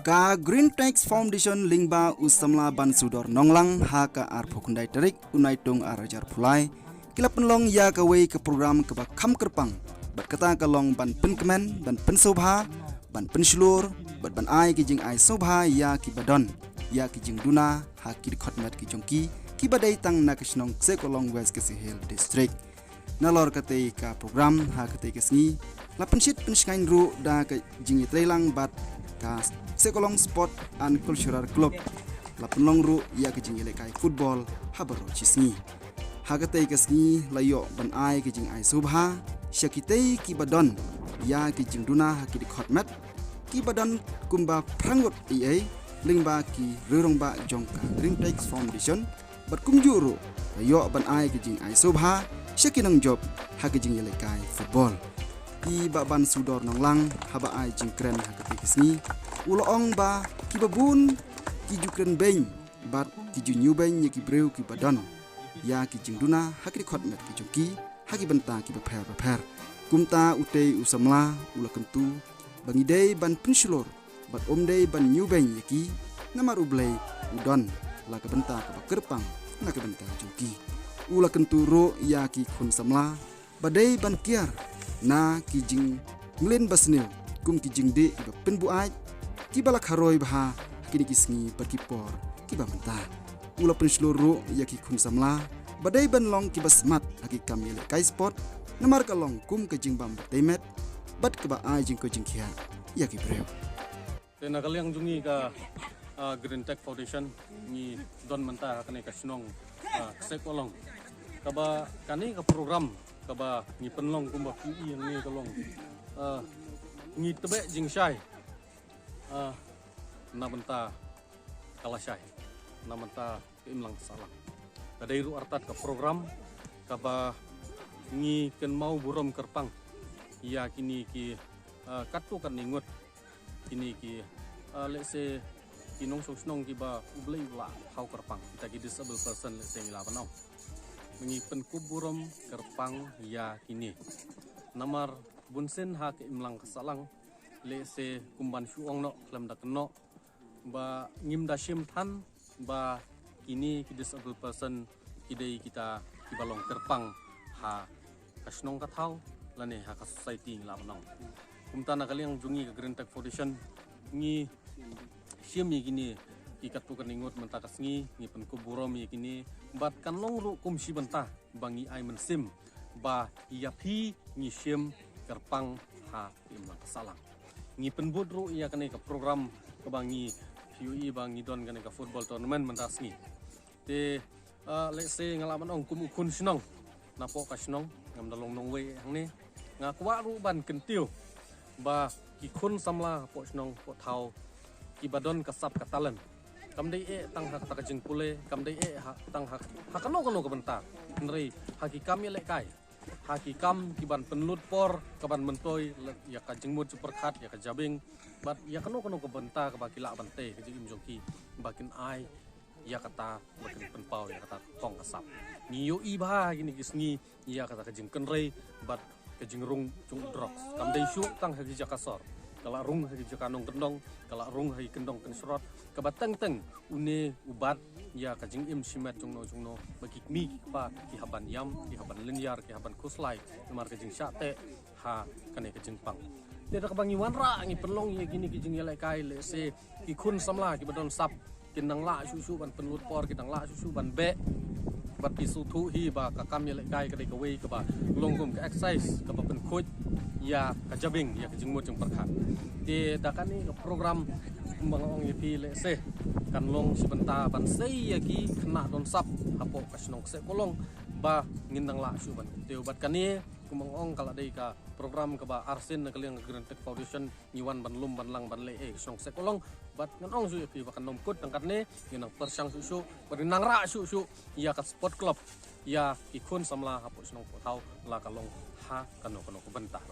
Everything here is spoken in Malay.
Ka Green Tax Foundation lingba usamla ban sudor nonglang ha ka ar phukundai tarik unaitung arajar phulai kila penlong ya ka wei ke program ke ba kham kerpang bat kata ka long ban penkemen ban pensobha ban penslur bat ban ai ki jing ai sobha ya ki badon ya ki jing duna ha ki khotmat ki jongki ki badai tang na kisnong se kolong west ke hill district nalor kate ka program ha kate kesni la pensit penskain ru da ka jing trailang bat ka sekolong sport and cultural club la penlong ru ya ke jing lekai football habaro chisni hagate kesni layo ban ai ke jing ai subha syakite ki badon ya ke jing duna ki khotmat ki badon kumba prangot ie lingba ki rurong ba jongka Green Tax Foundation bat kumjuru layo ban ai ke jing ai subha syakinang job ha ke jing lekai football ki ban sudor nonglang haba ai jing kren hagate kesni uloong ba ki babun ki jukren beng bat ki ju new beng ki breu ki badon ya ki jingduna hakri khotmet ki jongki haki benta ki bapher kumta utei usamla ulakentu bangidei ban penslor bat omdei ban new beng ki namar ublei udon la ka benta ka kerpang na ka benta jongki ulakentu ro ya ki khun samla badai ban kiar na ki jing mlen basnil kum ki jingde ba penbu ai ki balak haroi bah kini kisngi bakipor ki bamenta ula pensloro ya ki khun samla badai ban long ki basmat haki kamile kai sport namar ka long kum ke jingbam temet bat ke ba ai jing ko jingkhia ya ki breu tena kaliang jungi ka Green Tax Foundation ni don menta kane ka snong sekolong kaba kani ka program kaba ni penlong kum ba ki yang ni kalong ni tebe jing syai namenta kalasai namenta imlang salah kadai ru artat ke program kaba ngi ken mau burom kerpang ya kini ki katu kan ningut kini ki let's say kinong sosnong ki ba ublei la hau kerpang kita ki disabled person let's say ngila panau ngi pen kuburom kerpang ya kini namar bunsen ha ke imlang salang lese kumban suong no klam da keno ba ngim da shim than ba kini ki disabled person kidei kita ki balong kerpang ha kasnong ka thau lane ha ka society ngla manong kumta na kaliang jungi ka Green Tax Foundation ngi shim ni kini ki katu kan ingot menta kasngi ngi pen kuburom ni kini bat kan long ru kum si benta bangi ai mensim ba yapi ngi shim kerpang ha imlang salang ngi penbud ru ia kene ka program ke bangi PUE bangi don kene ka football tournament mentas ni te let's say ngalaman ong kum kun snong napo ka snong ngam dalong nong we hang ni ngakwa ru ban kentiu ba ki kun samla po snong po thau ki badon kasap katalan kam dei tang hak ta jing pule kam dei tang hak hakano kano ka benta nri hakikam ye lekai hakikam kiban penlut por kaban mentoi ya ka jingmut superkhat ya ka jabing bat ya kano ke benta ka bakila bante ke jing jongki bakin ai ya kata bakin penpau ya kata tong kasap ni yo i ba gini kisngi ya kata ka jing kenrei bat ke jing rung cung drugs kam dei syu tang hagi jakasor kala rung hagi jakanong kendong kala rung hagi kendong kensrot kabatang teng une ubat ya kajing im simet jungno bagi mi pa ki haban yam ki haban linyar ki haban kuslai nomar kajing syate ha kane kajing pang dia ka bangi wanra ngi perlong ye gini kajing yelai kai le se ki khun samla ki badon sap kinang la susu ban penlut por kinang la susu ban be bat pisu thu hi ba ka kam yelai kai ka dei ka wei ka ba longum ka exercise ka ba pen khoj ya ka jabing ya kajing mut jung perkhat di dakani program mangong yeti le se kan long sibenta ban sei yaki kena don sap hapo kasnong se kolong ba ngindang la suban teu bat kani kumangong kala dei ka program ka ba arsin na kaliang Green Tax Foundation niwan ban lum ban lang ban le kasnong se kolong bat nganong su yaki ba kanom kut tangkat ne ginang persang susu berinang ra susu ya ka sport club ya ikun samla hapo snong thau la kalong ha kano ko benta